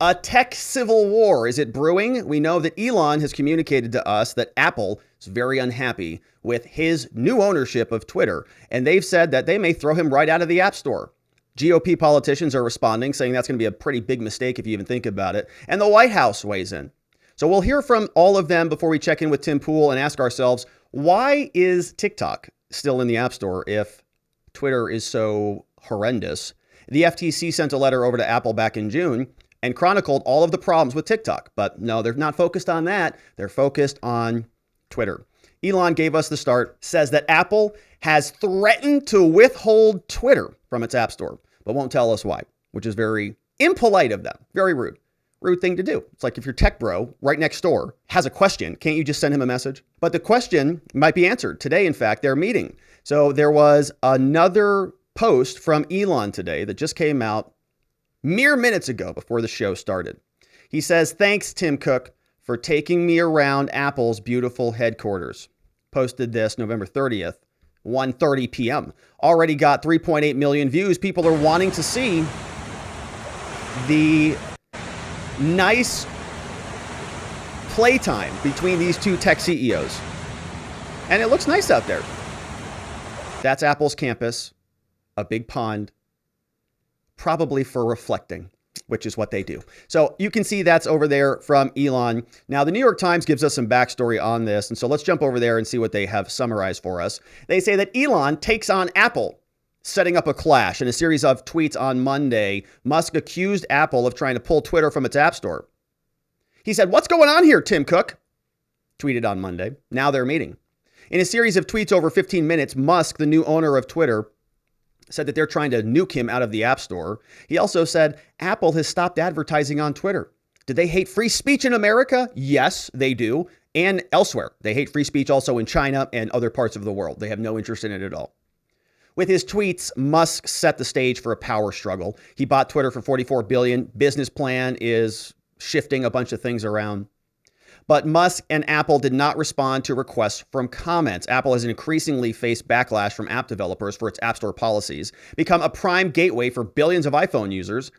A tech civil war, is it brewing? We know that Elon has communicated to us that Apple is very unhappy with his new ownership of Twitter, and they've said that they may throw him right out of the App Store. GOP politicians are responding, saying that's going to be a pretty big mistake if you even think about it, and the White House weighs in. So we'll hear from all of them before we check in with Tim Pool and ask ourselves, why is TikTok still in the App Store if Twitter is so horrendous? The FTC sent a letter over to Apple back in June and chronicled all of the problems with TikTok. But no, they're not focused on that. They're focused on Twitter. Elon gave us the start, says that Apple has threatened to withhold Twitter from its App Store, but won't tell us why, which is very impolite of them. Very rude. Rude thing to do. It's like if your tech bro right next door has a question, can't you just send him a message? But the question might be answered. Today, in fact, they're meeting. So there was another post from Elon today that just came out mere minutes ago before the show started. He says, "Thanks, Tim Cook, for taking me around Apple's beautiful headquarters." Posted this November 30th, 1:30 p.m. Already got 3.8 million views. People are wanting to see the nice playtime between these two tech CEOs. And it looks nice out there. That's Apple's campus, a big pond, probably for reflecting, which is what they do. So you can see that's over there from Elon. Now, the New York Times gives us some backstory on this. And so let's jump over there and see what they have summarized for us. They say that Elon takes on Apple, setting up a clash. In a series of tweets on Monday, Musk accused Apple of trying to pull Twitter from its App Store. He said, "What's going on here, Tim Cook?" Tweeted on Monday. Now they're meeting. In a series of tweets over 15 minutes, Musk, the new owner of Twitter, said that they're trying to nuke him out of the App Store. He also said Apple has stopped advertising on Twitter. Do they hate free speech in America? Yes, they do. And elsewhere. They hate free speech also in China and other parts of the world. They have no interest in it at all. With his tweets, Musk set the stage for a power struggle. He bought Twitter for $44 billion. Business plan is shifting a bunch of things around. But Musk and Apple did not respond to requests from comments. Apple has increasingly faced backlash from app developers for its App Store policies, become a prime gateway for billions of iPhone users.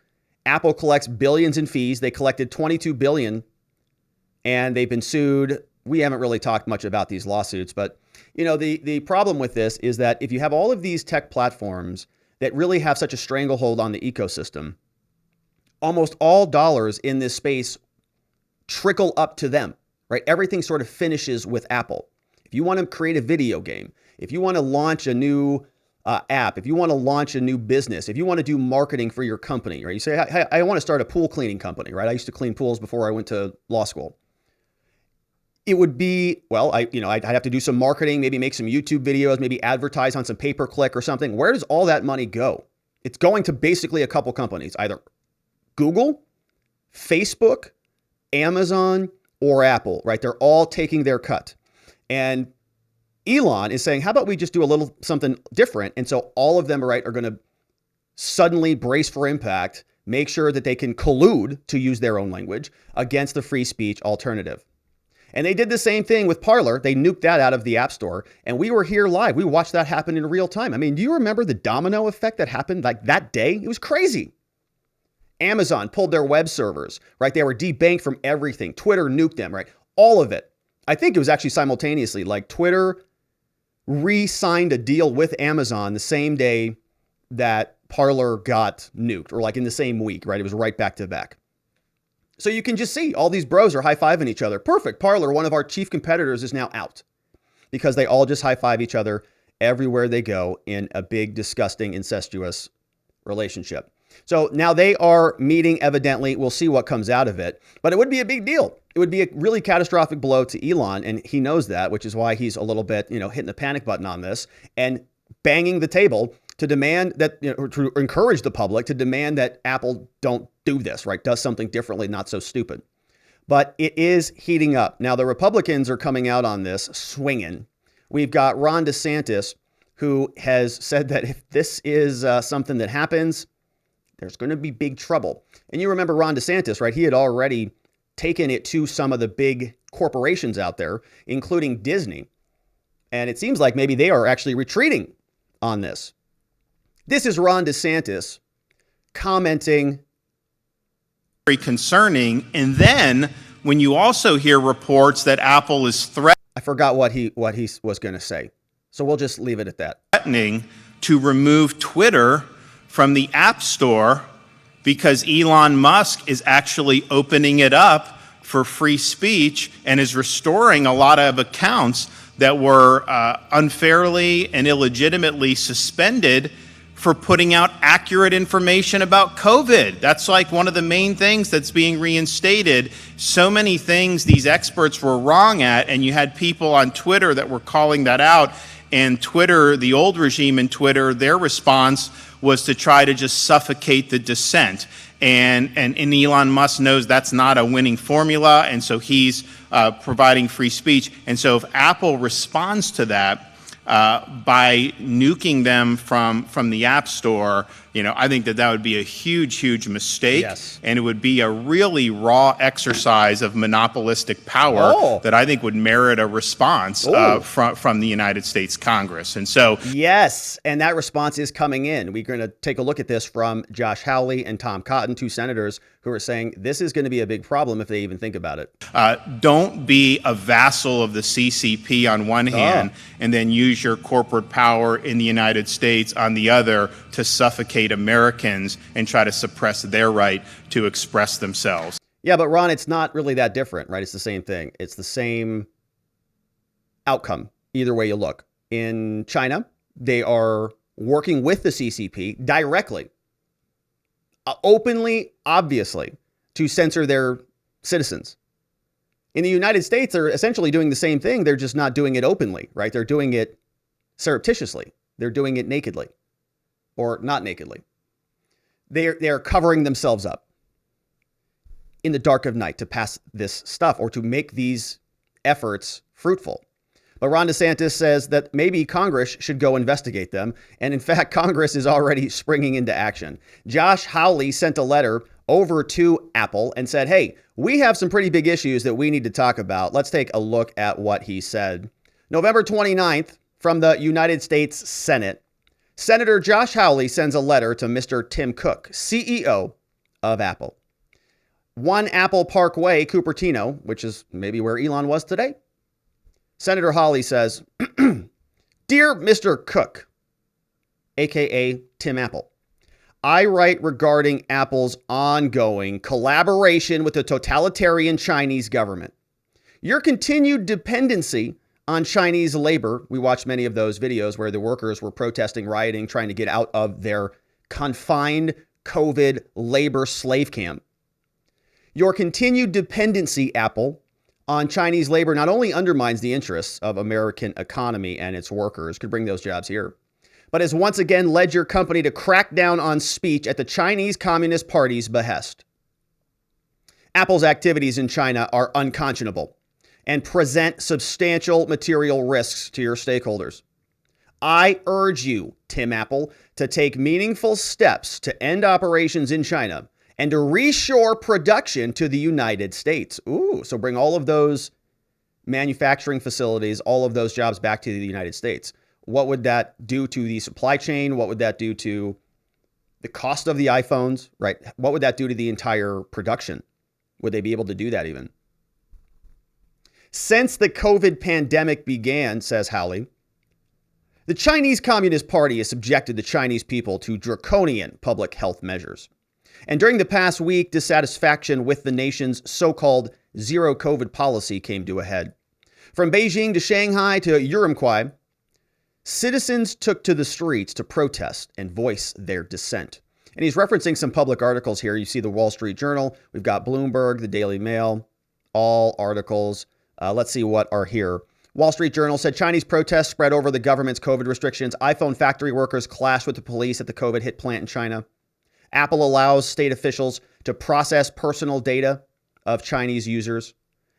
Apple collects billions in fees. They collected $22 billion, and they've been sued. We haven't really talked much about these lawsuits, but you know, the problem with this is that if you have all of these tech platforms that really have such a stranglehold on the ecosystem, almost all dollars in this space trickle up to them. Right? Everything sort of finishes with Apple. If you want to create a video game, if you want to launch a new app, if you want to launch a new business, if you want to do marketing for your company, right? You say, hey, I want to start a pool cleaning company, right? I used to clean pools before I went to law school. It would be, well, I'd have to do some marketing, maybe make some YouTube videos, maybe advertise on some pay-per-click or something. Where does all that money go? It's going to basically a couple companies, either Google, Facebook, Amazon, or Apple, right? They're all taking their cut. And Elon is saying, how about we just do a little something different? And so all of them, right, are going to suddenly brace for impact, make sure that they can collude, to use their own language, against the free speech alternative. And they did the same thing with Parler. They nuked that out of the App Store. And we were here live. We watched that happen in real time. I mean, do you remember the domino effect that happened like that day? It was crazy. Amazon pulled their web servers, right? They were debanked from everything. Twitter nuked them, right? All of it. I think it was actually simultaneously, like Twitter re-signed a deal with Amazon the same day that Parler got nuked, or like in the same week, right? It was right back to back. So you can just see all these bros are high-fiving each other. Perfect. Parler, one of our chief competitors, is now out because they all just high-five each other everywhere they go in a big, disgusting, incestuous relationship. So now they are meeting, evidently. We'll see what comes out of it. But it would be a big deal. It would be a really catastrophic blow to Elon, and he knows that, which is why he's a little bit, hitting the panic button on this and banging the table to demand that, to encourage the public to demand that Apple don't do this, right? Does something differently, not so stupid. But it is heating up. Now, the Republicans are coming out on this swinging. We've got Ron DeSantis, who has said that if this is something that happens, there's going to be big trouble. And you remember Ron DeSantis, right? He had already taken it to some of the big corporations out there, including Disney. And it seems like maybe they are actually retreating on this. This is Ron DeSantis commenting very concerning. And then when you also hear reports that Apple is I forgot what he was going to say. So we'll just leave it at that. Threatening to remove Twitter from the App Store because Elon Musk is actually opening it up for free speech and is restoring a lot of accounts that were unfairly and illegitimately suspended for putting out accurate information about COVID. That's like one of the main things that's being reinstated. So many things these experts were wrong at, and you had people on Twitter that were calling that out. And Twitter, the old regime in Twitter, their response was to try to just suffocate the dissent. And Elon Musk knows that's not a winning formula, and so he's providing free speech. And so if Apple responds to that by nuking them from the App Store, I think that would be a huge mistake. Yes. And it would be a really raw exercise of monopolistic power that I think would merit a response from the United States Congress. And so, yes, and that response is coming in. We're going to take a look at this from Josh Hawley and Tom Cotton, two senators who are saying this is going to be a big problem if they even think about it. Don't be a vassal of the CCP on one hand and then use your corporate power in the United States on the other to suffocate Americans and try to suppress their right to express themselves. Yeah, but Ron, it's not really that different, right? It's the same thing. It's the same outcome, either way you look. In China, they are working with the CCP directly, openly, obviously, to censor their citizens. In the United States, they're essentially doing the same thing. They're just not doing it openly, right? They're doing it surreptitiously. They're doing it nakedly. Or not nakedly. They're covering themselves up in the dark of night to pass this stuff or to make these efforts fruitful. But Ron DeSantis says that maybe Congress should go investigate them. And in fact, Congress is already springing into action. Josh Hawley sent a letter over to Apple and said, hey, we have some pretty big issues that we need to talk about. Let's take a look at what he said. November 29th, from the United States Senate, Senator Josh Hawley sends a letter to Mr. Tim Cook, CEO of Apple. 1 Apple Parkway, Cupertino, which is maybe where Elon was today. Senator Hawley says, Dear Mr. Cook, aka Tim Apple, I write regarding Apple's ongoing collaboration with the totalitarian Chinese government. Your continued dependency on Chinese labor. We watched many of those videos where the workers were protesting, rioting, trying to get out of their confined COVID labor slave camp. Your continued dependency, Apple, on Chinese labor not only undermines the interests of American economy and its workers, could bring those jobs here, but has once again led your company to crack down on speech at the Chinese Communist Party's behest. Apple's activities in China are unconscionable and present substantial material risks to your stakeholders. I urge you, Tim Apple, to take meaningful steps to end operations in China and to reshore production to the United States. Ooh, so bring all of those manufacturing facilities, all of those jobs back to the United States. What would that do to the supply chain? What would that do to the cost of the iPhones, right? What would that do to the entire production? Would they be able to do that even? Since the COVID pandemic began, says Hawley, the Chinese Communist Party has subjected the Chinese people to draconian public health measures. And during the past week, dissatisfaction with the nation's so-called zero COVID policy came to a head. From Beijing to Shanghai to Urumqi, citizens took to the streets to protest and voice their dissent. And he's referencing some public articles here. You see the Wall Street Journal. We've got Bloomberg, the Daily Mail, all articles. Let's see what are here. Wall Street Journal said Chinese protests spread over the government's COVID restrictions. iPhone factory workers clashed with the police at the COVID hit plant in China. Apple allows state officials to process personal data of Chinese users.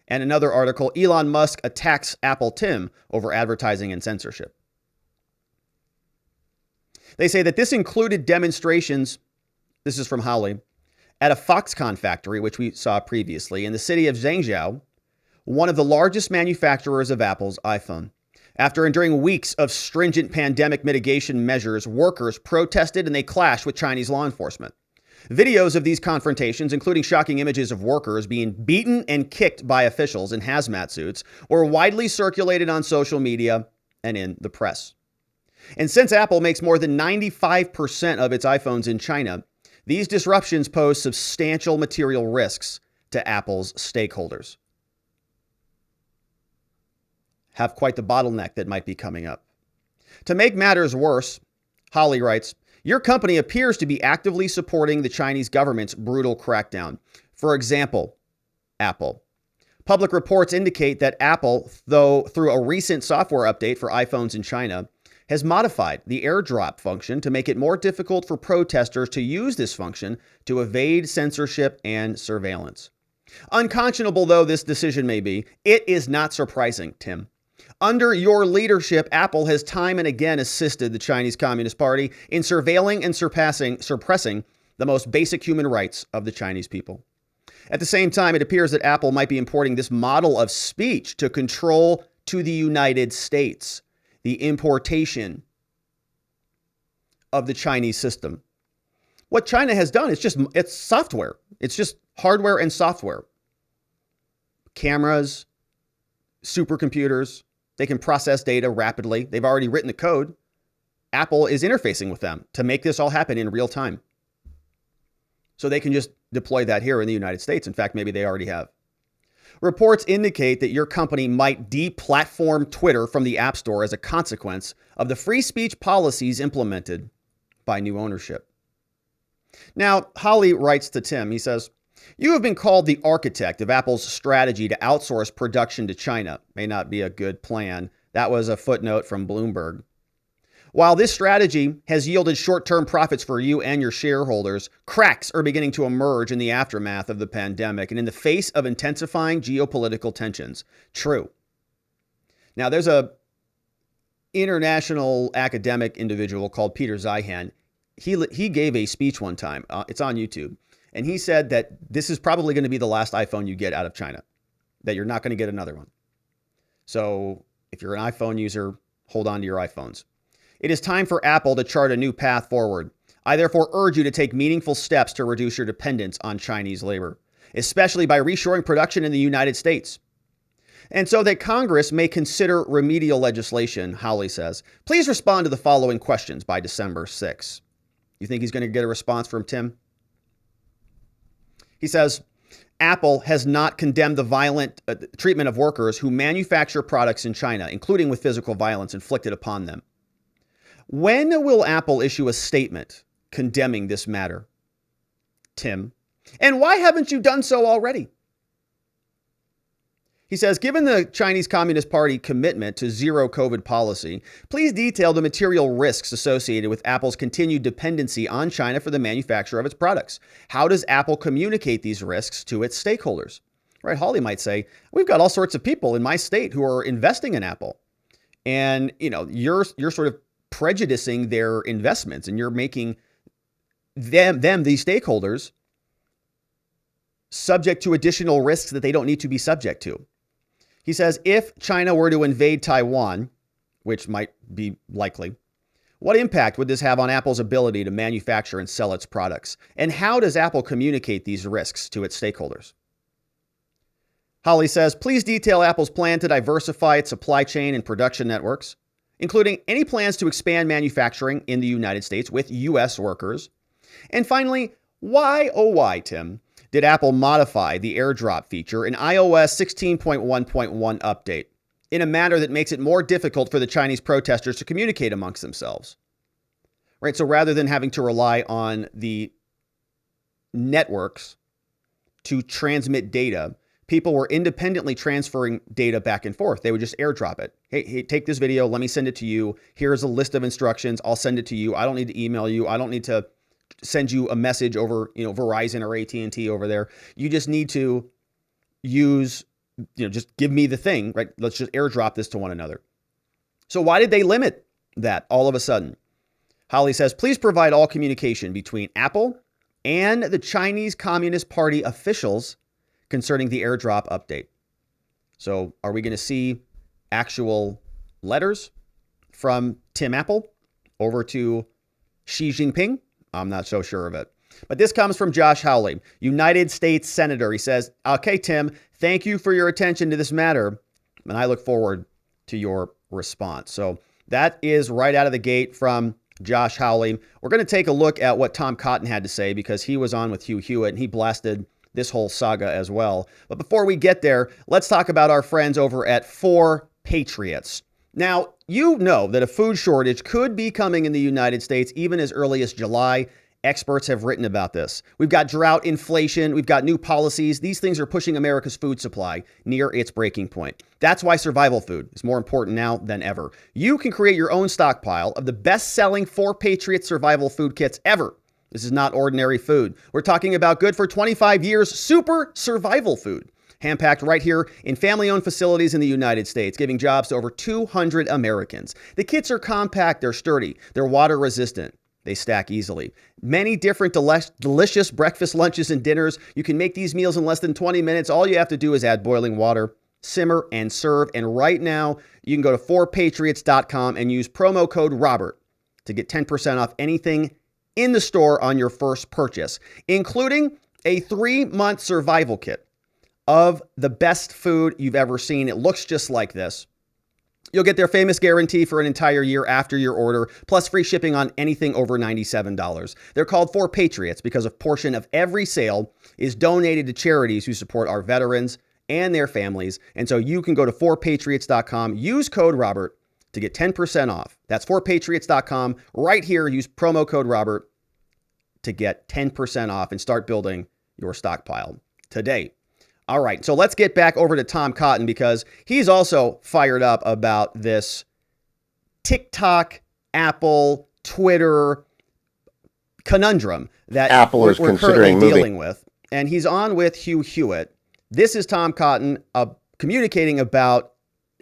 And another article, Elon Musk attacks Apple Tim over advertising and censorship. They say that this included demonstrations, this is from Hawley, at a Foxconn factory, which we saw previously, in the city of Zhengzhou, one of the largest manufacturers of Apple's iPhone. After enduring weeks of stringent pandemic mitigation measures, workers protested and they clashed with Chinese law enforcement. Videos of these confrontations, including shocking images of workers being beaten and kicked by officials in hazmat suits, were widely circulated on social media and in the press. And since Apple makes more than 95% of its iPhones in China, these disruptions pose substantial material risks to Apple's stakeholders. Have quite the bottleneck that might be coming up. To make matters worse, Hawley writes, your company appears to be actively supporting the Chinese government's brutal crackdown. For example, Apple. Public reports indicate that Apple, though through a recent software update for iPhones in China, has modified the AirDrop function to make it more difficult for protesters to use this function to evade censorship and surveillance. Unconscionable though this decision may be, it is not surprising, Tim. Under your leadership, Apple has time and again assisted the Chinese Communist Party in surveilling and suppressing the most basic human rights of the Chinese people. At the same time, it appears that Apple might be importing this model of speech to control to the United States, the importation of the Chinese system. What China has done is it's software. It's just hardware and software. Cameras, supercomputers, they can process data rapidly. They've already written the code. Apple is interfacing with them to make this all happen in real time. So they can just deploy that here in the United States. In fact, maybe they already have. Reports indicate that your company might deplatform Twitter from the App Store as a consequence of the free speech policies implemented by new ownership. Now, Hawley writes to Tim, he says, you have been called the architect of Apple's strategy to outsource production to China. May not be a good plan. That was a footnote from Bloomberg. While this strategy has yielded short-term profits for you and your shareholders, cracks are beginning to emerge in the aftermath of the pandemic and in the face of intensifying geopolitical tensions. True. Now, there's a international academic individual called Peter Zeihan. He gave a speech one time. It's on YouTube. And he said that this is probably going to be the last iPhone you get out of China, that you're not going to get another one. So if you're an iPhone user, hold on to your iPhones. It is time for Apple to chart a new path forward. I therefore urge you to take meaningful steps to reduce your dependence on Chinese labor, especially by reshoring production in the United States. And so that Congress may consider remedial legislation, Hawley says, please respond to the following questions by December 6. You think he's going to get a response from Tim? He says, Apple has not condemned the violent treatment of workers who manufacture products in China, including with physical violence inflicted upon them. When will Apple issue a statement condemning this matter, Tim? And why haven't you done so already? He says, given the Chinese Communist Party commitment to zero COVID policy, please detail the material risks associated with Apple's continued dependency on China for the manufacture of its products. How does Apple communicate these risks to its stakeholders? Right, Hawley might say, we've got all sorts of people in my state who are investing in Apple. And, you're sort of prejudicing their investments and you're making them these stakeholders, subject to additional risks that they don't need to be subject to. He says, if China were to invade Taiwan, which might be likely, what impact would this have on Apple's ability to manufacture and sell its products? And how does Apple communicate these risks to its stakeholders? Hawley says, please detail Apple's plan to diversify its supply chain and production networks, including any plans to expand manufacturing in the United States with U.S. workers. And finally, why, Tim, did Apple modify the AirDrop feature in iOS 16.1.1 update in a manner that makes it more difficult for the Chinese protesters to communicate amongst themselves? Right? So rather than having to rely on the networks to transmit data, people were independently transferring data back and forth. They would just AirDrop it. Hey, take this video. Let me send it to you. Here's a list of instructions. I'll send it to you. I don't need to email you. I don't need to send you a message over, Verizon or AT&T over there. You just need to use, just give me the thing, right? Let's just AirDrop this to one another. So why did they limit that all of a sudden? Hawley says, please provide all communication between Apple and the Chinese Communist Party officials concerning the AirDrop update. So are we going to see actual letters from Tim Apple over to Xi Jinping? I'm not so sure of it. But this comes from Josh Hawley, United States Senator. He says, okay, Tim, thank you for your attention to this matter, and I look forward to your response. So that is right out of the gate from Josh Hawley. We're going to take a look at what Tom Cotton had to say because he was on with Hugh Hewitt and he blasted this whole saga as well. But before we get there, let's talk about our friends over at 4 Patriots. Now, you know that a food shortage could be coming in the United States even as early as July. Experts have written about this. We've got drought, inflation, we've got new policies. These things are pushing America's food supply near its breaking point. That's why survival food is more important now than ever. You can create your own stockpile of the best-selling 4 Patriots survival food kits ever. This is not ordinary food. We're talking about good for 25 years super survival food. Hand-packed right here in family-owned facilities in the United States, giving jobs to over 200 Americans. The kits are compact, they're sturdy, they're water-resistant. They stack easily. Many different delicious breakfast, lunches, and dinners. You can make these meals in less than 20 minutes. All you have to do is add boiling water, simmer, and serve. And right now, you can go to 4patriots.com and use promo code Robert to get 10% off anything in the store on your first purchase, including a 3-month survival kit of the best food you've ever seen. It looks just like this. You'll get their famous guarantee for an entire year after your order, plus free shipping on anything over $97. They're called 4 Patriots because a portion of every sale is donated to charities who support our veterans and their families. And so you can go to 4patriots.com, use code Robert to get 10% off. That's 4patriots.com. Right here, use promo code Robert to get 10% off and start building your stockpile today. All right, so let's get back over to Tom Cotton because he's also fired up about this TikTok, Apple, Twitter conundrum that Apple is we're considering currently dealing with. And he's on with Hugh Hewitt. This is Tom Cotton communicating about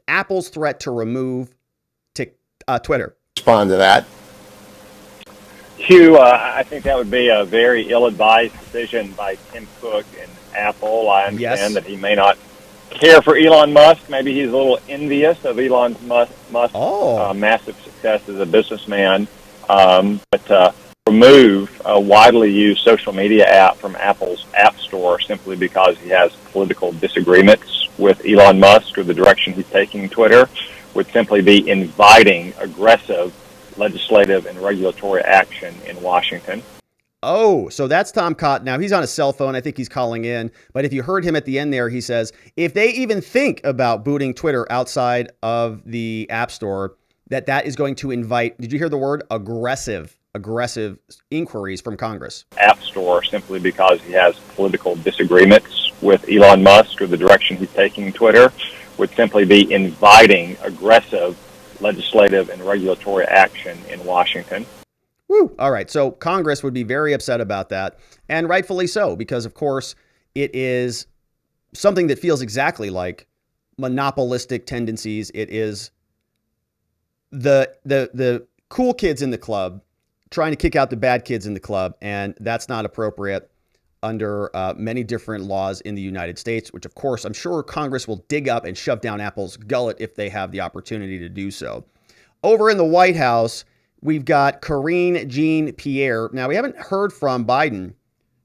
Apple's threat to remove Twitter. Respond to that. Hugh, I think that would be a very ill-advised decision by Tim Cook and Apple. I understand that he may not care for Elon Musk. Maybe he's a little envious of Elon Musk's massive success as a businessman. But remove a widely used social media app from Apple's App Store simply because he has political disagreements with Elon Musk or the direction he's taking Twitter would simply be inviting aggressive legislative and regulatory action in Washington. Oh, so that's Tom Cotton. Now, he's on a cell phone. I think he's calling in. But if you heard him at the end there, he says, if they even think about booting Twitter outside of the App Store, that is going to invite, did you hear the word? Aggressive inquiries from Congress. App Store simply because he has political disagreements with Elon Musk or the direction he's taking Twitter would simply be inviting aggressive legislative and regulatory action in Washington. Woo. All right. So Congress would be very upset about that, and rightfully so, because, of course, it is something that feels exactly like monopolistic tendencies. It is the cool kids in the club trying to kick out the bad kids in the club, and that's not appropriate under many different laws in the United States, which, of course, I'm sure Congress will dig up and shove down Apple's gullet if they have the opportunity to do so. Over in the White House, we've got Karine Jean-Pierre. Now, we haven't heard from Biden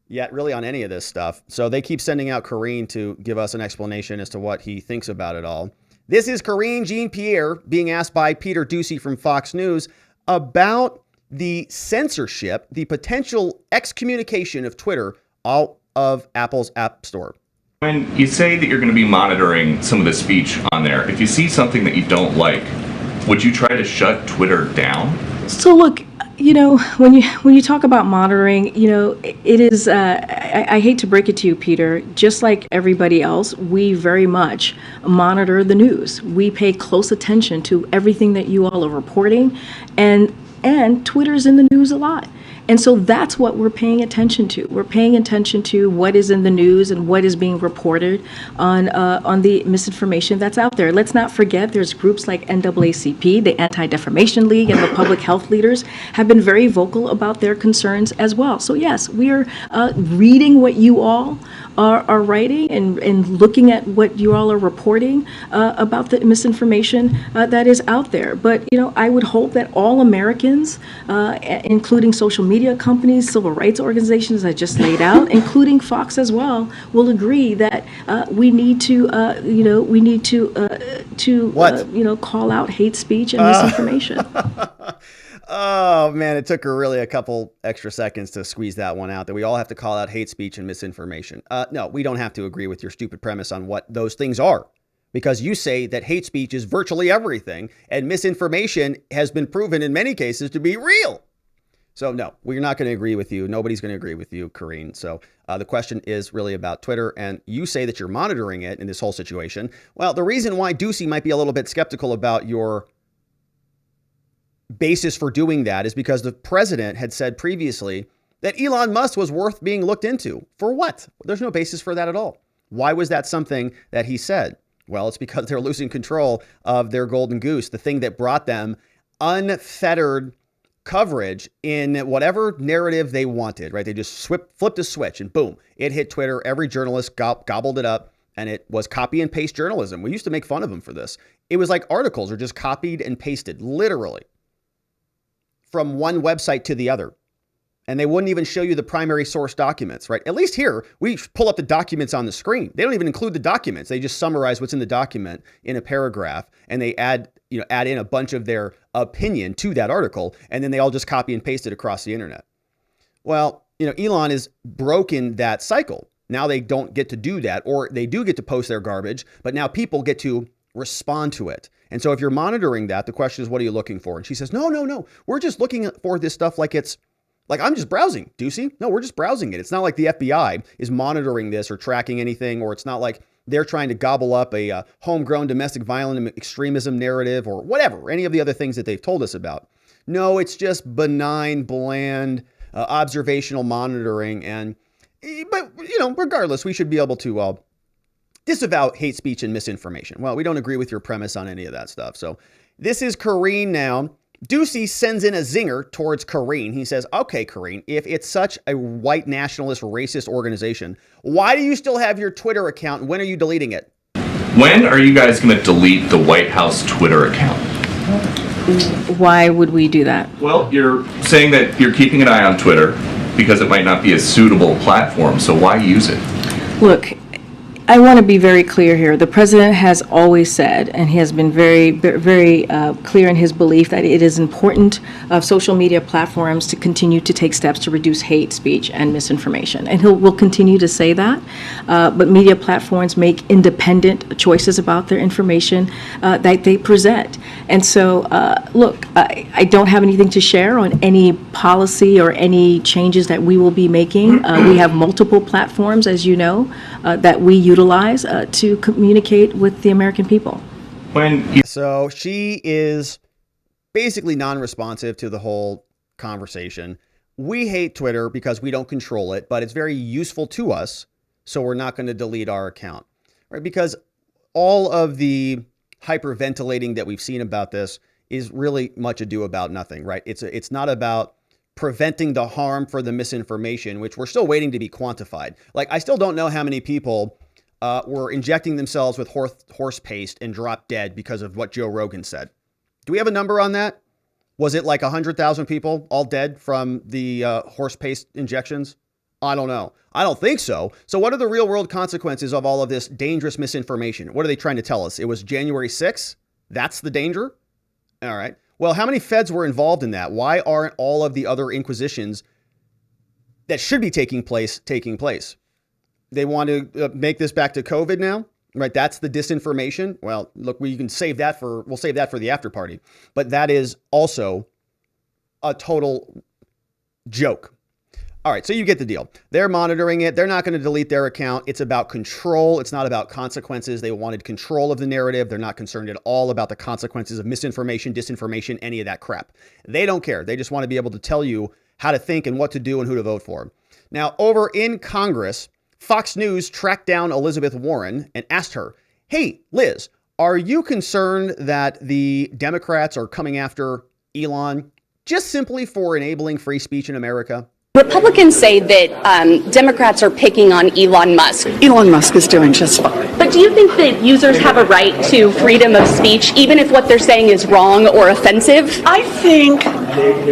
yet really on any of this stuff, so they keep sending out Karine to give us an explanation as to what he thinks about it all. This is Karine Jean-Pierre being asked by Peter Doocy from Fox News about the censorship, the potential excommunication of Twitter out of Apple's App Store. When you say that you're going to be monitoring some of the speech on there, if you see something that you don't like, would you try to shut Twitter down? So look, when you talk about monitoring, it is, I hate to break it to you, Peter, just like everybody else, we very much monitor the news. We pay close attention to everything that you all are reporting, and Twitter's in the news a lot. And so that's what we're paying attention to. We're paying attention to what is in the news and what is being reported on the misinformation that's out there. Let's not forget there's groups like NAACP, the Anti-Defamation League, and the public health leaders have been very vocal about their concerns as well. So yes, we are reading what you all are writing and looking at what you all are reporting about the misinformation that is out there. But, I would hope that all Americans, including social media companies, civil rights organizations I just laid out, including Fox as well, will agree that we need to, call out hate speech and misinformation. Oh, man, it took her really a couple extra seconds to squeeze that one out, that we all have to call out hate speech and misinformation. No, we don't have to agree with your stupid premise on what those things are, because you say that hate speech is virtually everything and misinformation has been proven in many cases to be real. So, no, we're not going to agree with you. Nobody's going to agree with you, Karine. So the question is really about Twitter, and you say that you're monitoring it in this whole situation. Well, the reason why Ducey might be a little bit skeptical about your basis for doing that is because the president had said previously that Elon Musk was worth being looked into. For what? There's no basis for that at all. Why was that something that he said? Well, it's because they're losing control of their golden goose, the thing that brought them unfettered coverage in whatever narrative they wanted, right? They just flipped a switch and boom, it hit Twitter. Every journalist gobbled it up, and it was copy and paste journalism. We used to make fun of them for this. It was like articles are just copied and pasted, literally, from one website to the other. And they wouldn't even show you the primary source documents, right? At least here, we pull up the documents on the screen. They don't even include the documents. They just summarize what's in the document in a paragraph, and they add in a bunch of their opinion to that article, and then they all just copy and paste it across the internet. Well, Elon has broken that cycle. Now they don't get to do that, or they do get to post their garbage, but now people get to respond to it. And so if you're monitoring that, the question is, what are you looking for? And she says, no, we're just looking for this stuff like it's like I'm just browsing, Ducey. No, we're just browsing it. It's not like the FBI is monitoring this or tracking anything, or it's not like they're trying to gobble up a homegrown domestic violence extremism narrative or whatever, any of the other things that they've told us about. No, it's just benign, bland, observational monitoring. But regardless, we should be able to disavow hate speech and misinformation. Well, we don't agree with your premise on any of that stuff. So this is Karine now. Ducey sends in a zinger towards Karine. He says, okay, Karine, if it's such a white nationalist racist organization, why do you still have your Twitter account? And when are you deleting it? When are you guys going to delete the White House Twitter account? Why would we do that? Well, you're saying that you're keeping an eye on Twitter because it might not be a suitable platform. So why use it? Look, I want to be very clear here. The president has always said, and he has been very, very clear in his belief that it is important of social media platforms to continue to take steps to reduce hate speech and misinformation. And will continue to say that. But media platforms make independent choices about their information that they present. And so, look, I don't have anything to share on any policy or any changes that we will be making. We have multiple platforms, as you know, that we utilize to communicate with the American people. So she is basically non-responsive to the whole conversation. We hate Twitter because we don't control it, but it's very useful to us, so we're not going to delete our account, right? Because all of the hyperventilating that we've seen about this is really much ado about nothing, right? It's not about preventing the harm for the misinformation, which we're still waiting to be quantified. Like, I still don't know how many people were injecting themselves with horse paste and dropped dead because of what Joe Rogan said. Do we have a number on that? Was it like 100,000 people all dead from the horse paste injections? I don't know. I don't think so. So what are the real world consequences of all of this dangerous misinformation? What are they trying to tell us? It was January 6th? That's the danger? All right. Well, how many feds were involved in that? Why aren't all of the other inquisitions that should be taking place? They want to make this back to COVID now, right? That's the disinformation. Well, look, we'll save that for the after party. But that is also a total joke. All right, so you get the deal. They're monitoring it. They're not going to delete their account. It's about control. It's not about consequences. They wanted control of the narrative. They're not concerned at all about the consequences of misinformation, disinformation, any of that crap. They don't care. They just want to be able to tell you how to think and what to do and who to vote for. Now, over in Congress, Fox News tracked down Elizabeth Warren and asked her, hey, Liz, are you concerned that the Democrats are coming after Elon just simply for enabling free speech in America? Republicans say that Democrats are picking on Elon Musk. Elon Musk is doing just fine. But do you think that users have a right to freedom of speech, even if what they're saying is wrong or offensive? I think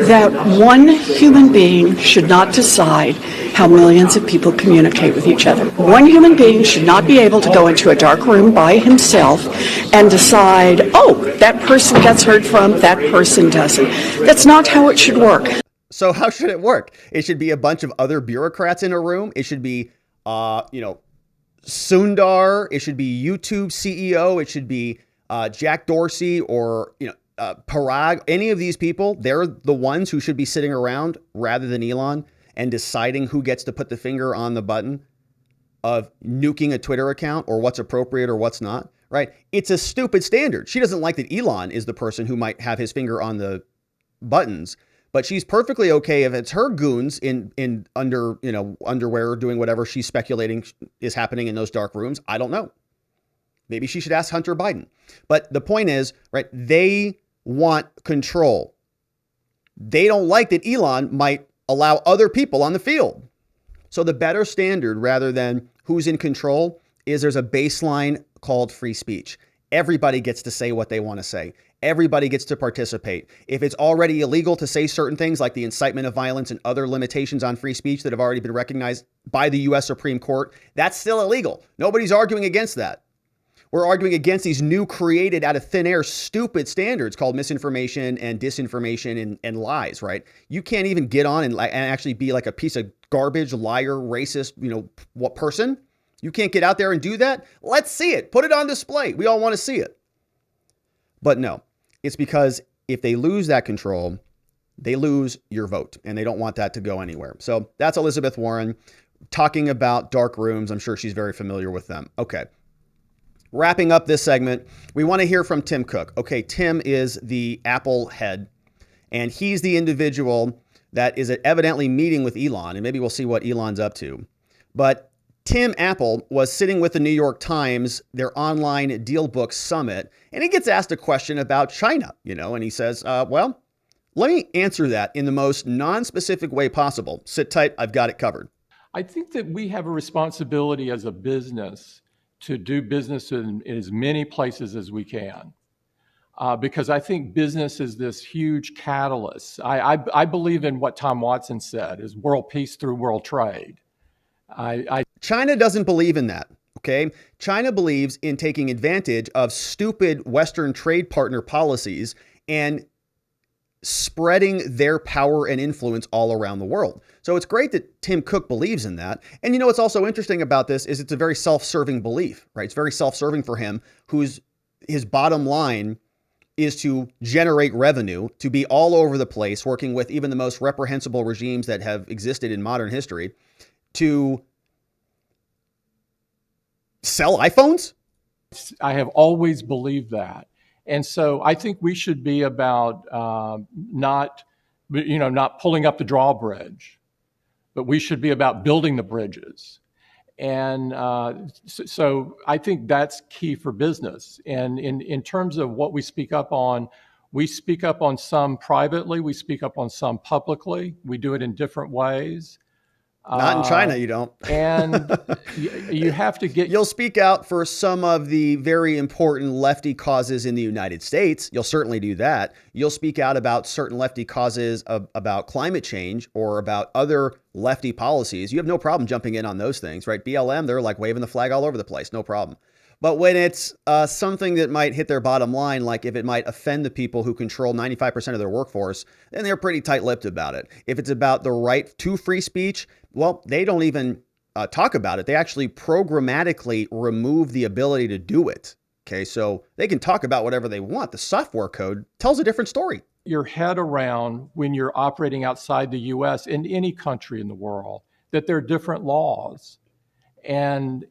that one human being should not decide how millions of people communicate with each other. One human being should not be able to go into a dark room by himself and decide, oh, that person gets heard from, that person doesn't. That's not how it should work. So how should it work? It should be a bunch of other bureaucrats in a room. It should be, Sundar. It should be YouTube CEO. It should be Jack Dorsey or, Parag. Any of these people, they're the ones who should be sitting around rather than Elon and deciding who gets to put the finger on the button of nuking a Twitter account or what's appropriate or what's not, right? It's a stupid standard. She doesn't like that Elon is the person who might have his finger on the buttons. But she's perfectly okay if it's her goons in underwear doing whatever she's speculating is happening in those dark rooms. I don't know. Maybe she should ask Hunter Biden. But the point is, right, they want control. They don't like that Elon might allow other people on the field. So the better standard rather than who's in control is there's a baseline called free speech. Everybody gets to say what they want to say. Everybody gets to participate. If it's already illegal to say certain things like the incitement of violence and other limitations on free speech that have already been recognized by the U.S. Supreme Court, that's still illegal. Nobody's arguing against that. We're arguing against these new created out of thin air stupid standards called misinformation and disinformation and lies, right? You can't even get on and actually be like a piece of garbage, liar, racist, what person? You can't get out there and do that? Let's see it. Put it on display. We all want to see it. But no. It's because if they lose that control, they lose your vote, and they don't want that to go anywhere. So that's Elizabeth Warren talking about dark rooms. I'm sure she's very familiar with them. Okay. Wrapping up this segment, we want to hear from Tim Cook. Okay, Tim is the Apple head, and he's the individual that is evidently meeting with Elon, and maybe we'll see what Elon's up to. But Tim Apple was sitting with the New York Times, their online deal book summit, and he gets asked a question about China, and he says, well, let me answer that in the most non-specific way possible. Sit tight. I've got it covered. I think that we have a responsibility as a business to do business in as many places as we can, because I think business is this huge catalyst. I believe in what Tom Watson said, is world peace through world trade. China doesn't believe in that, okay? China believes in taking advantage of stupid Western trade partner policies and spreading their power and influence all around the world. So it's great that Tim Cook believes in that. And what's also interesting about this is it's a very self-serving belief, right? It's very self-serving for him, his bottom line is to generate revenue, to be all over the place, working with even the most reprehensible regimes that have existed in modern history, to sell iPhones? I have always believed that. And so I think we should be about not pulling up the drawbridge, but we should be about building the bridges. And so I think that's key for business. And in terms of what we speak up on some privately, we speak up on some publicly. We do it in different ways. Not in China, you don't. And you have to get... You'll speak out for some of the very important lefty causes in the United States. You'll certainly do that. You'll speak out about certain lefty causes about climate change or about other lefty policies. You have no problem jumping in on those things, right? BLM, they're like waving the flag all over the place. No problem. But when it's something that might hit their bottom line, like if it might offend the people who control 95% of their workforce, then they're pretty tight-lipped about it. If it's about the right to free speech, well, they don't even talk about it. They actually programmatically remove the ability to do it. Okay, so they can talk about whatever they want. The software code tells a different story. Your head around when you're operating outside the U.S. in any country in the world, that there are different laws. And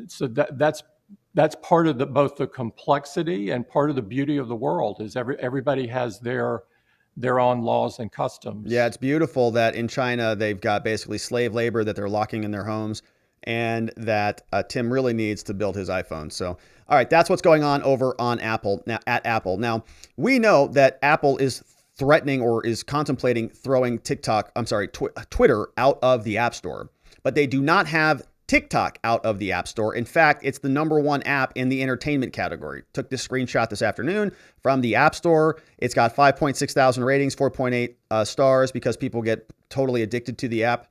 so that's part of both the complexity and part of the beauty of the world is everybody has their own laws and customs. Yeah, it's beautiful that in China they've got basically slave labor that they're locking in their homes, and that Tim really needs to build his iPhone. So, all right, that's what's going on over on Apple now. At Apple, now we know that Apple is threatening or is contemplating throwing Twitter out of the App Store. But they do not have TikTok out of the App Store. In fact, it's the #1 app in the entertainment category. Took this screenshot this afternoon from the App Store. It's got 5.6 thousand ratings, 4.8 stars because people get totally addicted to the app.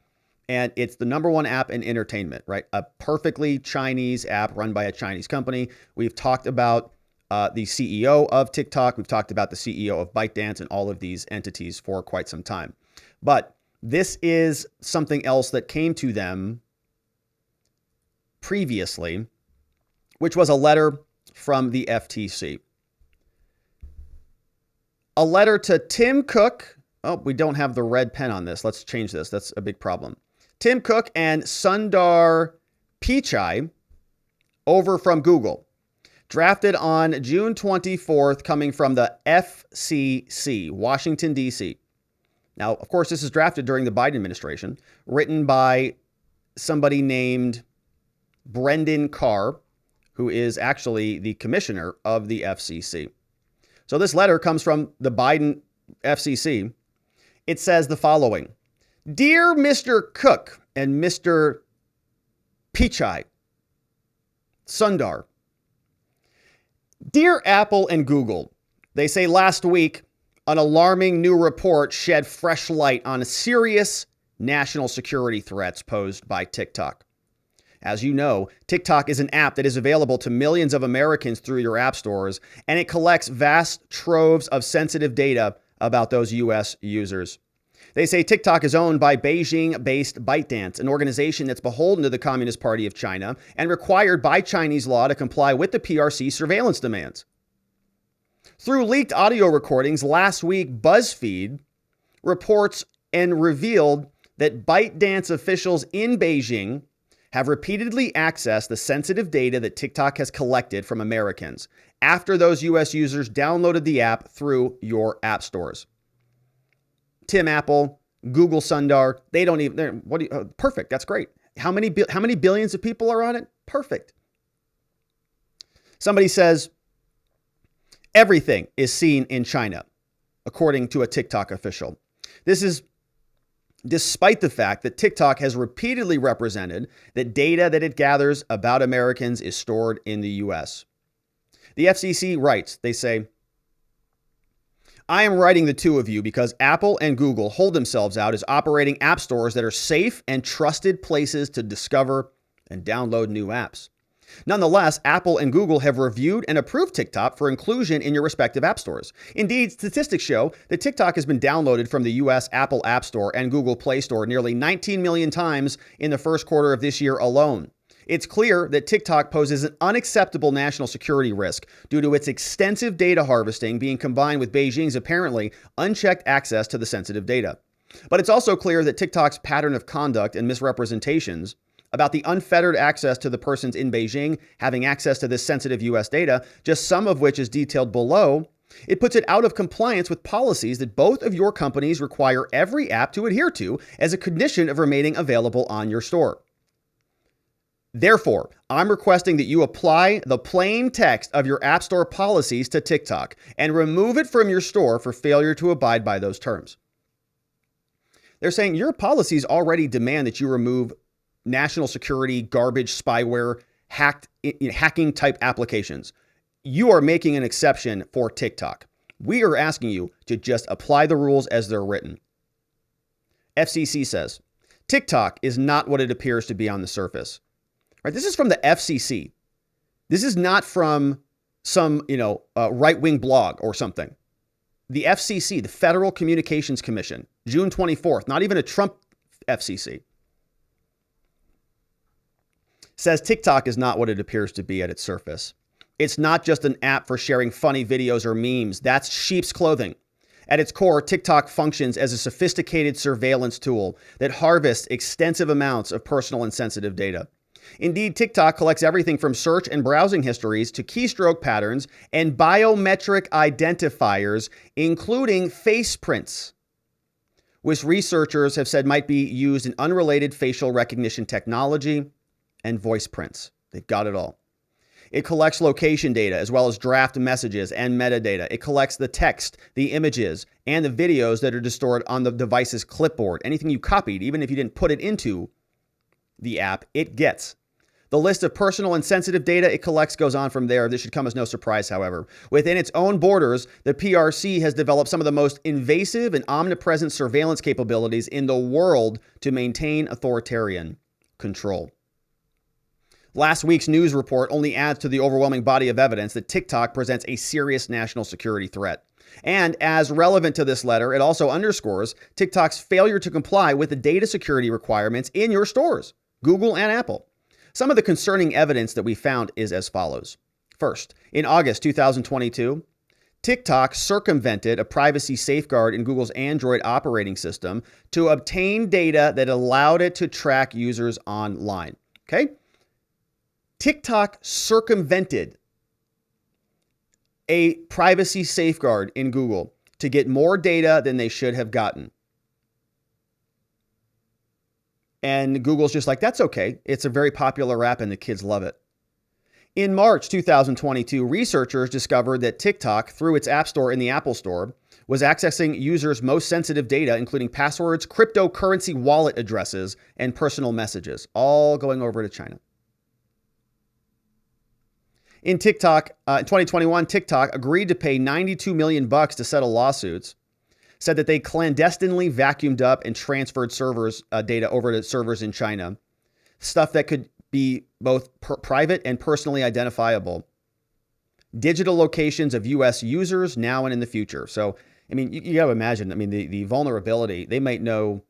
And it's the #1 app in entertainment, right? A perfectly Chinese app run by a Chinese company. We've talked about the CEO of TikTok. We've talked about the CEO of ByteDance and all of these entities for quite some time. But this is something else that came to them previously, which was a letter from the FTC. A letter to Tim Cook. Oh, we don't have the red pen on this. Let's change this. That's a big problem. Tim Cook and Sundar Pichai over from Google. Drafted on June 24th, coming from the FCC, Washington, D.C. Now, of course, this is drafted during the Biden administration, written by somebody named Brendan Carr, who is actually the commissioner of the FCC. So this letter comes from the Biden FCC. It says the following: Dear Mr. Cook and Mr. Pichai, Sundar, dear Apple and Google, they say last week an alarming new report shed fresh light on serious national security threats posed by TikTok. As you know, TikTok is an app that is available to millions of Americans through your app stores, and it collects vast troves of sensitive data about those U.S. users. They say TikTok is owned by Beijing-based ByteDance, an organization that's beholden to the Communist Party of China and required by Chinese law to comply with the PRC surveillance demands. Through leaked audio recordings last week, BuzzFeed reports and revealed that ByteDance officials in Beijing have repeatedly accessed the sensitive data that TikTok has collected from Americans after those U.S. users downloaded the app through your app stores. Tim Apple, Google Sundar, they don't even, perfect, that's great. How many billions of people are on it? Perfect. Somebody says, everything is seen in China, according to a TikTok official. This is despite the fact that TikTok has repeatedly represented that data that it gathers about Americans is stored in the U.S. The FCC writes, they say, I am writing the two of you because Apple and Google hold themselves out as operating app stores that are safe and trusted places to discover and download new apps. Nonetheless, Apple and Google have reviewed and approved TikTok for inclusion in your respective app stores. Indeed, statistics show that TikTok has been downloaded from the U.S. Apple App Store and Google Play Store nearly 19 million times in the first quarter of this year alone. It's clear that TikTok poses an unacceptable national security risk due to its extensive data harvesting being combined with Beijing's apparently unchecked access to the sensitive data. But it's also clear that TikTok's pattern of conduct and misrepresentations about the unfettered access to the persons in Beijing having access to this sensitive U.S. data, just some of which is detailed below, it puts it out of compliance with policies that both of your companies require every app to adhere to as a condition of remaining available on your store. Therefore, I'm requesting that you apply the plain text of your App Store policies to TikTok and remove it from your store for failure to abide by those terms. They're saying your policies already demand that you remove national security, garbage, spyware, hacking type applications. You are making an exception for TikTok. We are asking you to just apply the rules as they're written. FCC says, TikTok is not what it appears to be on the surface. Right? This is from the FCC. This is not from some, right-wing blog or something. The FCC, the Federal Communications Commission, June 24th, not even a Trump FCC, says TikTok is not what it appears to be at its surface. It's not just an app for sharing funny videos or memes. That's sheep's clothing. At its core, TikTok functions as a sophisticated surveillance tool that harvests extensive amounts of personal and sensitive data. Indeed, TikTok collects everything from search and browsing histories to keystroke patterns and biometric identifiers, including face prints, which researchers have said might be used in unrelated facial recognition technology and voice prints. They've got it all. It collects location data as well as draft messages and metadata. It collects the text, the images, and the videos that are stored on the device's clipboard. Anything you copied, even if you didn't put it into the app, it gets. The list of personal and sensitive data it collects goes on from there. This should come as no surprise, however. Within its own borders, the PRC has developed some of the most invasive and omnipresent surveillance capabilities in the world to maintain authoritarian control. Last week's news report only adds to the overwhelming body of evidence that TikTok presents a serious national security threat. And as relevant to this letter, it also underscores TikTok's failure to comply with the data security requirements in your stores, Google and Apple. Some of the concerning evidence that we found is as follows. First, in August 2022, TikTok circumvented a privacy safeguard in Google's Android operating system to obtain data that allowed it to track users online. Okay? TikTok circumvented a privacy safeguard in Google to get more data than they should have gotten. And Google's just like, that's okay. It's a very popular app and the kids love it. In March 2022, researchers discovered that TikTok, through its App Store and the Apple Store, was accessing users' most sensitive data, including passwords, cryptocurrency wallet addresses, and personal messages, all going over to China. In 2021, TikTok agreed to pay $92 million to settle lawsuits, said that they clandestinely vacuumed up and transferred servers data over to servers in China, stuff that could be both private and personally identifiable, digital locations of U.S. users now and in the future. So, I mean, you got to imagine, I mean, the vulnerability, they might know.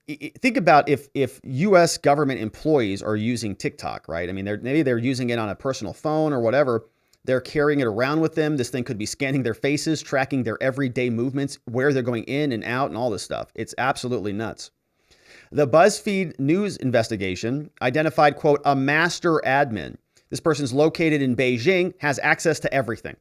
Think about if U.S. government employees are using TikTok, right? I mean, maybe they're using it on a personal phone or whatever. They're carrying it around with them. This thing could be scanning their faces, tracking their everyday movements, where they're going in and out and all this stuff. It's absolutely nuts. The BuzzFeed news investigation identified, quote, a master admin. This person's located in Beijing, has access to everything.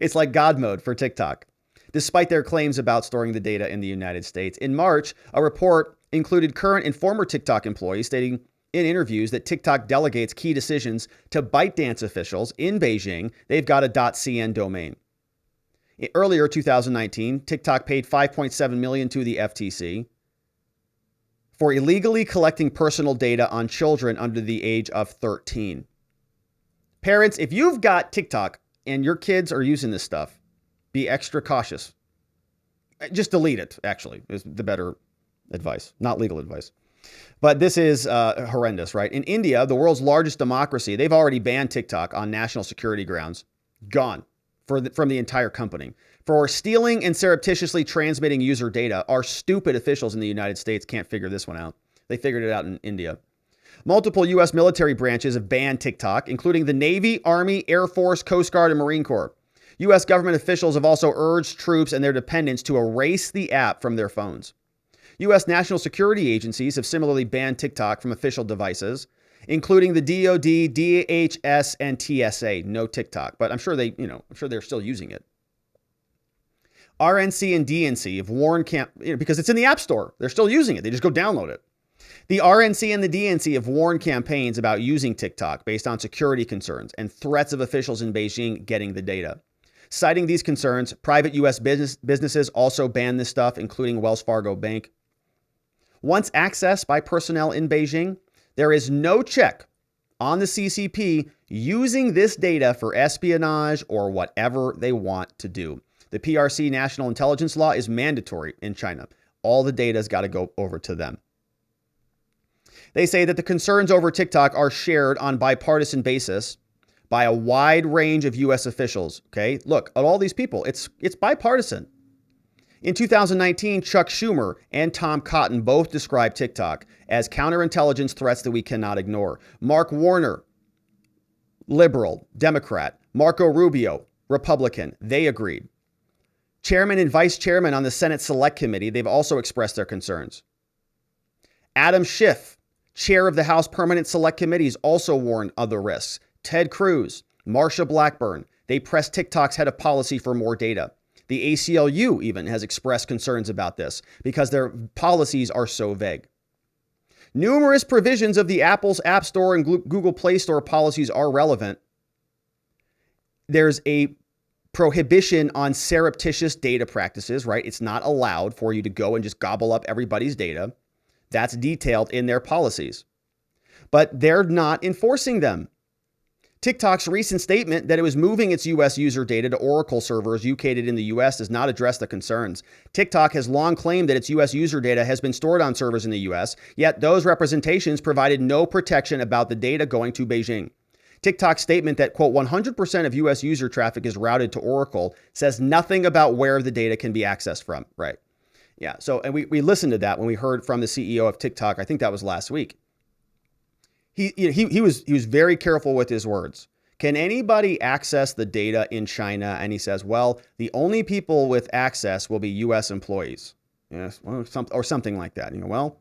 It's like God mode for TikTok, despite their claims about storing the data in the United States. In March, a report included current and former TikTok employees stating in interviews that TikTok delegates key decisions to ByteDance officials in Beijing. They've got a .cn domain. Earlier, 2019, TikTok paid $5.7 million to the FTC for illegally collecting personal data on children under the age of 13. Parents, if you've got TikTok and your kids are using this stuff, be extra cautious. Just delete it, actually, is the better advice, not legal advice. But this is horrendous, right? In India, the world's largest democracy, they've already banned TikTok on national security grounds. Gone from the entire company. For stealing and surreptitiously transmitting user data, our stupid officials in the United States can't figure this one out. They figured it out in India. Multiple U.S. military branches have banned TikTok, including the Navy, Army, Air Force, Coast Guard, and Marine Corps. U.S. government officials have also urged troops and their dependents to erase the app from their phones. U.S. national security agencies have similarly banned TikTok from official devices, including the DoD, DHS, and TSA. No TikTok, but I'm sure they're still using it. RNC and DNC have warned because it's in the App Store. They're still using it. They just go download it. The RNC and the DNC have warned campaigns about using TikTok based on security concerns and threats of officials in Beijing getting the data. Citing these concerns, private U.S. businesses also banned this stuff, including Wells Fargo Bank. Once accessed by personnel in Beijing, there is no check on the CCP using this data for espionage or whatever they want to do. The PRC national intelligence law is mandatory in China. All the data's got to go over to them. They say that the concerns over TikTok are shared on bipartisan basis by a wide range of U.S. officials. Okay, look at all these people. It's bipartisan. In 2019, Chuck Schumer and Tom Cotton both described TikTok as counterintelligence threats that we cannot ignore. Mark Warner, liberal, Democrat. Marco Rubio, Republican. They agreed. Chairman and vice chairman on the Senate Select Committee, they've also expressed their concerns. Adam Schiff, chair of the House Permanent Select Committees, also warned of the risks. Ted Cruz, Marsha Blackburn, they pressed TikTok's head of policy for more data. The ACLU even has expressed concerns about this because their policies are so vague. Numerous provisions of the Apple's App Store and Google Play Store policies are relevant. There's a prohibition on surreptitious data practices, right? It's not allowed for you to go and just gobble up everybody's data. That's detailed in their policies. But they're not enforcing them. TikTok's recent statement that it was moving its U.S. user data to Oracle servers located in the U.S. does not address the concerns. TikTok has long claimed that its U.S. user data has been stored on servers in the U.S., yet those representations provided no protection about the data going to Beijing. TikTok's statement that, quote, 100% of U.S. user traffic is routed to Oracle says nothing about where the data can be accessed from, right? Yeah, so, and we listened to that when we heard from the CEO of TikTok. I think that was last week. He was very careful with his words. Can anybody access the data in China? And he says, well, the only people with access will be U.S. employees. Yes, well, or something like that. Well,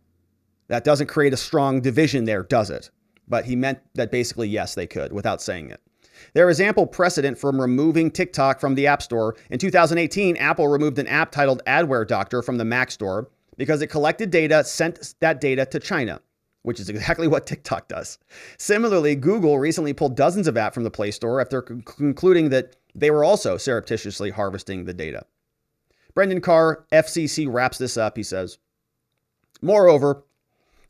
that doesn't create a strong division there, does it? But he meant that basically, yes, they could without saying it. There is ample precedent from removing TikTok from the App Store. In 2018, Apple removed an app titled Adware Doctor from the Mac Store because it collected data, sent that data to China, which is exactly what TikTok does. Similarly, Google recently pulled dozens of apps from the Play Store after concluding that they were also surreptitiously harvesting the data. Brendan Carr, FCC, wraps this up. He says, moreover,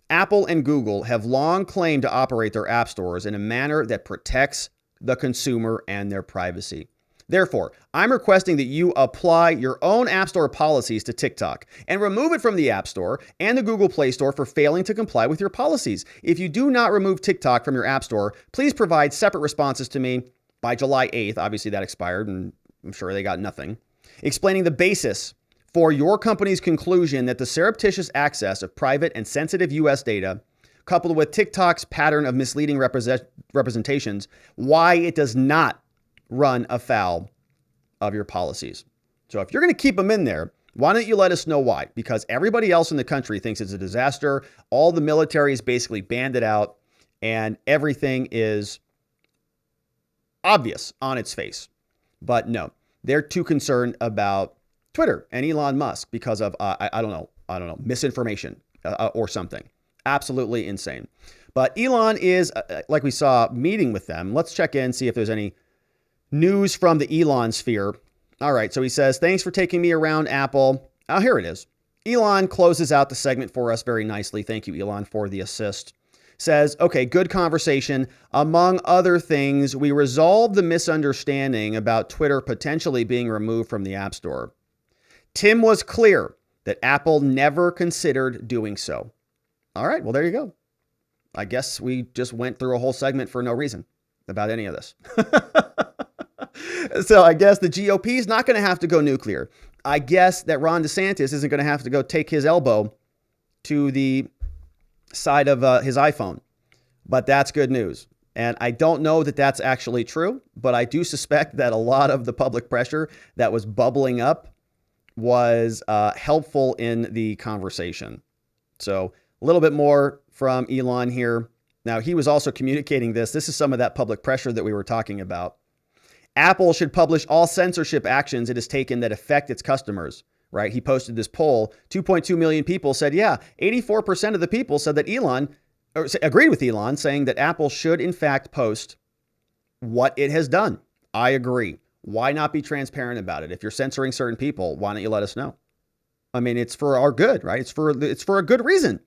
Apple and Google have long claimed to operate their app stores in a manner that protects the consumer and their privacy. Therefore, I'm requesting that you apply your own App Store policies to TikTok and remove it from the App Store and the Google Play Store for failing to comply with your policies. If you do not remove TikTok from your App Store, please provide separate responses to me by July 8th. Obviously, that expired, and I'm sure they got nothing. Explaining the basis for your company's conclusion that the surreptitious access of private and sensitive U.S. data, coupled with TikTok's pattern of misleading representations, why it does not run afoul of your policies. So if you're going to keep them in there, why don't you let us know why? Because everybody else in the country thinks it's a disaster. All the military is basically banded out, and everything is obvious on its face. But no, they're too concerned about Twitter and Elon Musk because of, I don't know, misinformation or something. Absolutely insane. But Elon is, like we saw, meeting with them. Let's check in, see if there's any news from the Elon sphere. All right, so he says, thanks for taking me around, Apple. Oh, here it is. Elon closes out the segment for us very nicely. Thank you, Elon, for the assist. Says, okay, good conversation. Among other things, we resolved the misunderstanding about Twitter potentially being removed from the App Store. Tim was clear that Apple never considered doing so. All right, well, there you go. I guess we just went through a whole segment for no reason about any of this. So I guess the GOP is not going to have to go nuclear. I guess that Ron DeSantis isn't going to have to go take his elbow to the side of his iPhone. But that's good news. And I don't know that that's actually true, but I do suspect that a lot of the public pressure that was bubbling up was helpful in the conversation. So a little bit more from Elon here. Now, he was also communicating this. This is some of that public pressure that we were talking about. Apple should publish all censorship actions it has taken that affect its customers, right? He posted this poll. 2.2 million people said, yeah, 84% of the people said that agreed with Elon, saying that Apple should, in fact, post what it has done. I agree. Why not be transparent about it? If you're censoring certain people, why don't you let us know? I mean, it's for our good, right? It's for a good reason.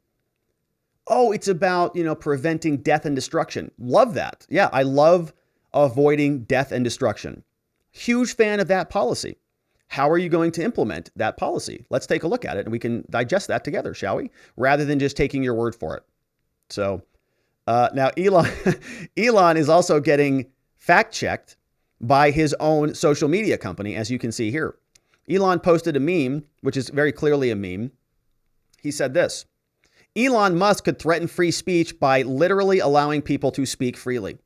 Oh, it's about, preventing death and destruction. Love that. Yeah, I love avoiding death and destruction. Huge fan of that policy. How are you going to implement that policy? Let's take a look at it and we can digest that together, shall we? Rather than just taking your word for it. So now Elon is also getting fact checked by his own social media company, as you can see here. Elon posted a meme, which is very clearly a meme. He said this: Elon Musk could threaten free speech by literally allowing people to speak freely.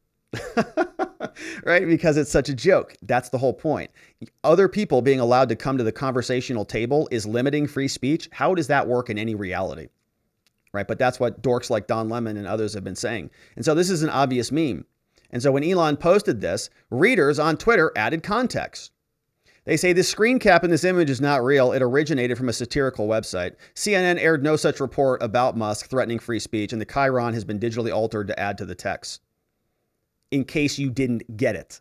Right? Because it's such a joke. That's the whole point. Other people being allowed to come to the conversational table is limiting free speech. How does that work in any reality? Right? But that's what dorks like Don Lemon and others have been saying. And so this is an obvious meme. And so when Elon posted this, readers on Twitter added context. They say the screen cap in this image is not real. It originated from a satirical website. CNN aired no such report about Musk threatening free speech, and the chyron has been digitally altered to add to the text. In case you didn't get it.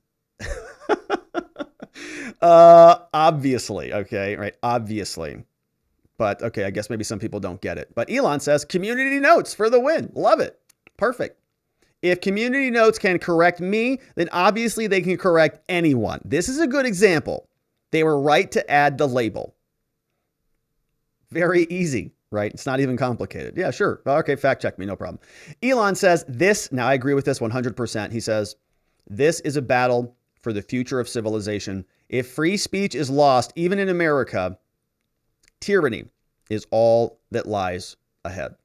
Obviously, okay, right? Obviously. But okay, I guess maybe some people don't get it. But Elon says community notes for the win. Love it. Perfect. If community notes can correct me, then obviously they can correct anyone. This is a good example. They were right to add the label. Very easy, right? It's not even complicated. Yeah, sure. Okay, fact check me, no problem. Elon says this, now I agree with this 100%. He says, this is a battle for the future of civilization. If free speech is lost, even in America, tyranny is all that lies ahead.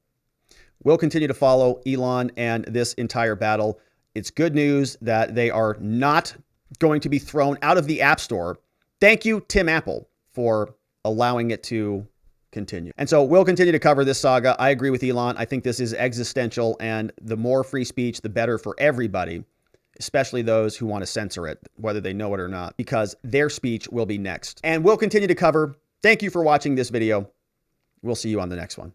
We'll continue to follow Elon and this entire battle. It's good news that they are not going to be thrown out of the App Store. Thank you, Tim Apple, for allowing it to continue. And so we'll continue to cover this saga. I agree with Elon. I think this is existential, and the more free speech, the better for everybody, especially those who want to censor it, whether they know it or not, because their speech will be next. And we'll continue to cover. Thank you for watching this video. We'll see you on the next one.